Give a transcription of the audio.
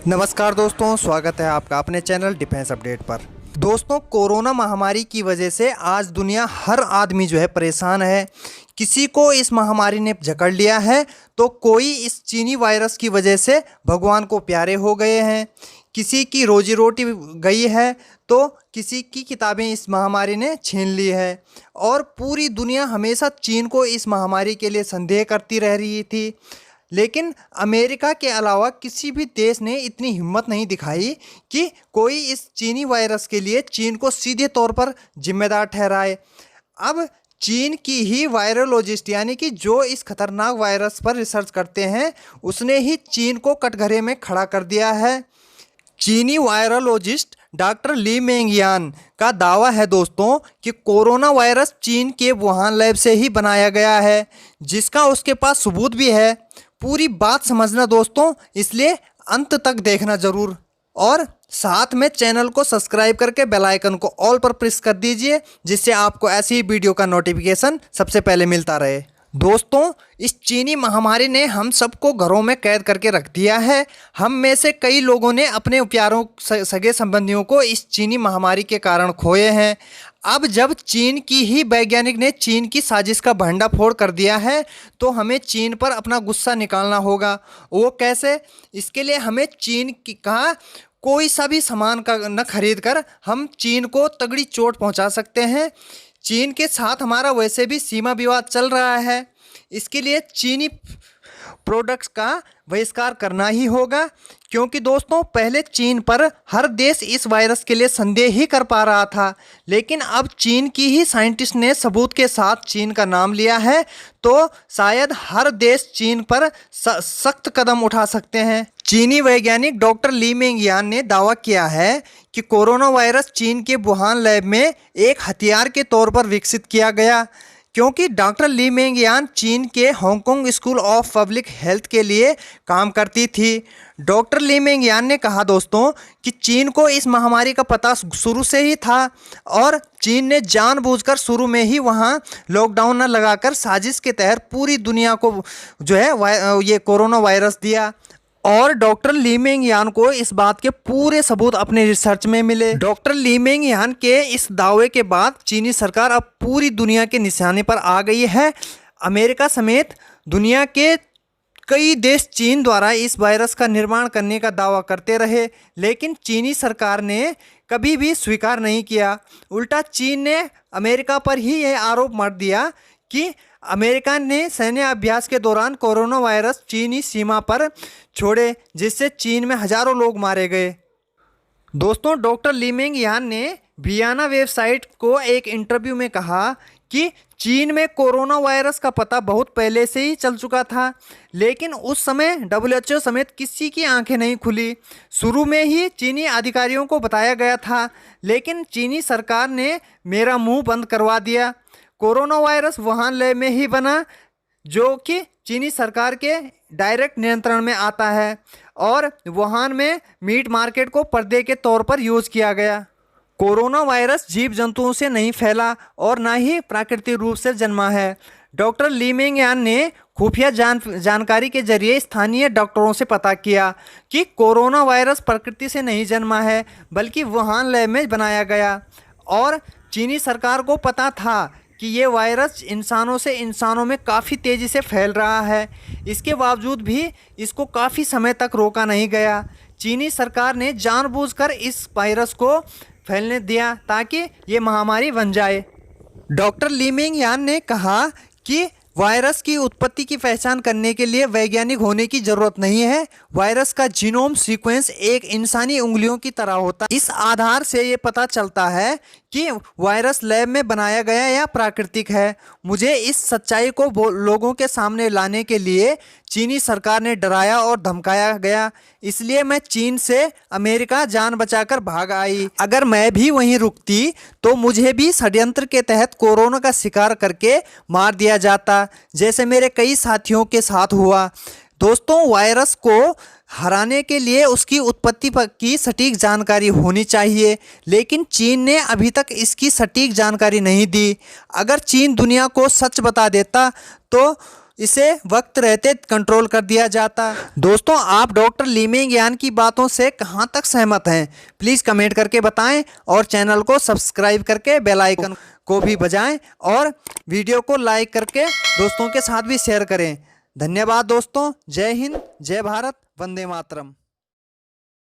नमस्कार दोस्तों, स्वागत है आपका अपने चैनल डिफेंस अपडेट पर। दोस्तों, कोरोना महामारी की वजह से आज दुनिया हर आदमी जो है परेशान है। किसी को इस महामारी ने जकड़ लिया है तो कोई इस चीनी वायरस की वजह से भगवान को प्यारे हो गए हैं। किसी की रोजी रोटी गई है तो किसी की किताबें इस महामारी ने छीन ली है। और पूरी दुनिया हमेशा चीन को इस महामारी के लिए संदेह करती रह रही थी, लेकिन अमेरिका के अलावा किसी भी देश ने इतनी हिम्मत नहीं दिखाई कि कोई इस चीनी वायरस के लिए चीन को सीधे तौर पर जिम्मेदार ठहराए। अब चीन की ही वायरोलॉजिस्ट यानी कि जो इस खतरनाक वायरस पर रिसर्च करते हैं, उसने ही चीन को कटघरे में खड़ा कर दिया है। चीनी वायरोलॉजिस्ट डॉक्टर ली मेंगयान का दावा है दोस्तों कि कोरोना वायरस चीन के वुहान लैब से ही बनाया गया है, जिसका उसके पास सबूत भी है। पूरी बात समझना दोस्तों, इसलिए अंत तक देखना ज़रूर, और साथ में चैनल को सब्सक्राइब करके बेल आइकन को ऑल पर प्रेस कर दीजिए, जिससे आपको ऐसी ही वीडियो का नोटिफिकेशन सबसे पहले मिलता रहे। दोस्तों, इस चीनी महामारी ने हम सबको घरों में कैद करके रख दिया है। हम में से कई लोगों ने अपने प्यारों सगे संबंधियों को इस चीनी महामारी के कारण खोए हैं। अब जब चीन की ही वैज्ञानिक ने चीन की साजिश का भंडाफोड़ कर दिया है तो हमें चीन पर अपना गुस्सा निकालना होगा। वो कैसे? इसके लिए हमें चीन का कोई सा भी सामान का न खरीद कर हम चीन को तगड़ी चोट पहुंचा सकते हैं। चीन के साथ हमारा वैसे भी सीमा विवाद चल रहा है, इसके लिए चीनी प्रोडक्ट्स का बहिष्कार करना ही होगा। क्योंकि दोस्तों, पहले चीन पर हर देश इस वायरस के लिए संदेह ही कर पा रहा था, लेकिन अब चीन की ही साइंटिस्ट ने सबूत के साथ चीन का नाम लिया है, तो शायद हर देश चीन पर सख्त कदम उठा सकते हैं। चीनी वैज्ञानिक डॉक्टर ली मेंगयान ने दावा किया है कि कोरोना वायरस चीन के वुहान लैब में एक हथियार के तौर पर विकसित किया गया। क्योंकि डॉक्टर ली मेंगयान चीन के Hong Kong school of public health के लिए काम करती थी। डॉक्टर ली मेंगयान ने कहा दोस्तों कि चीन को इस महामारी का पता शुरू से ही था और चीन ने जानबूझकर शुरू में ही वहां लॉकडाउन न लगाकर साजिश के तहत पूरी दुनिया को जो है ये कोरोना वायरस दिया। और डॉक्टर ली मेंगयान को इस बात के पूरे सबूत अपने रिसर्च में मिले। डॉक्टर ली मेंगयान के इस दावे के बाद चीनी सरकार अब पूरी दुनिया के निशाने पर आ गई है। अमेरिका समेत दुनिया के कई देश चीन द्वारा इस वायरस का निर्माण करने का दावा करते रहे, लेकिन चीनी सरकार ने कभी भी स्वीकार नहीं किया। उल्टा चीन ने अमेरिका पर ही यह आरोप मढ़ दिया कि अमेरिका ने सैन्य अभ्यास के दौरान कोरोना वायरस चीनी सीमा पर छोड़े, जिससे चीन में हजारों लोग मारे गए। दोस्तों, डॉक्टर ली मेंगयान ने वियना वेबसाइट को एक इंटरव्यू में कहा कि चीन में कोरोना वायरस का पता बहुत पहले से ही चल चुका था, लेकिन उस समय WHO समेत किसी की आंखें नहीं खुली। शुरू में ही चीनी अधिकारियों को बताया गया था, लेकिन चीनी सरकार ने मेरा मुंह बंद करवा दिया। कोरोना वायरस वुहान लैब में ही बना, जो कि चीनी सरकार के डायरेक्ट नियंत्रण में आता है, और वुहान में मीट मार्केट को पर्दे के तौर पर यूज़ किया गया। कोरोना वायरस जीव जंतुओं से नहीं फैला और ना ही प्राकृतिक रूप से जन्मा है। डॉक्टर ली मेंगयान ने खुफिया जानकारी के जरिए स्थानीय डॉक्टरों से पता किया कि कोरोना वायरस प्रकृति से नहीं जन्मा है, बल्कि वुहान लैब में बनाया गया। और चीनी सरकार को पता था कि ये वायरस इंसानों से इंसानों में काफ़ी तेज़ी से फैल रहा है, इसके बावजूद भी इसको काफ़ी समय तक रोका नहीं गया। चीनी सरकार ने जानबूझकर इस वायरस को फैलने दिया ताकि ये महामारी बन जाए। डॉक्टर ली मेंगयान ने कहा कि वायरस की उत्पत्ति की पहचान करने के लिए वैज्ञानिक होने की ज़रूरत नहीं है। वायरस का जीनोम सीक्वेंस एक इंसानी उंगलियों की तरह होता है। इस आधार से ये पता चलता है कि वायरस लैब में बनाया गया या प्राकृतिक है। मुझे इस सच्चाई को लोगों के सामने लाने के लिए चीनी सरकार ने डराया और धमकाया गया, इसलिए मैं चीन से अमेरिका जान बचाकर भाग आई। अगर मैं भी वहीं रुकती तो मुझे भी षड्यंत्र के तहत कोरोना का शिकार करके मार दिया जाता, जैसे मेरे कई साथियों के साथ हुआ। दोस्तों, वायरस को हराने के लिए उसकी उत्पत्ति की सटीक जानकारी होनी चाहिए, लेकिन चीन ने अभी तक इसकी सटीक जानकारी नहीं दी। अगर चीन दुनिया को सच बता देता तो इसे वक्त रहते कंट्रोल कर दिया जाता। दोस्तों, आप डॉक्टर ली मिंग यान की बातों से कहां तक सहमत हैं? प्लीज़ कमेंट करके बताएं और चैनल को सब्सक्राइब करके बेल आइकन को भी बजाएं और वीडियो को लाइक करके दोस्तों के साथ भी शेयर करें। धन्यवाद दोस्तों। जय हिंद, जय भारत, वंदे मातरम।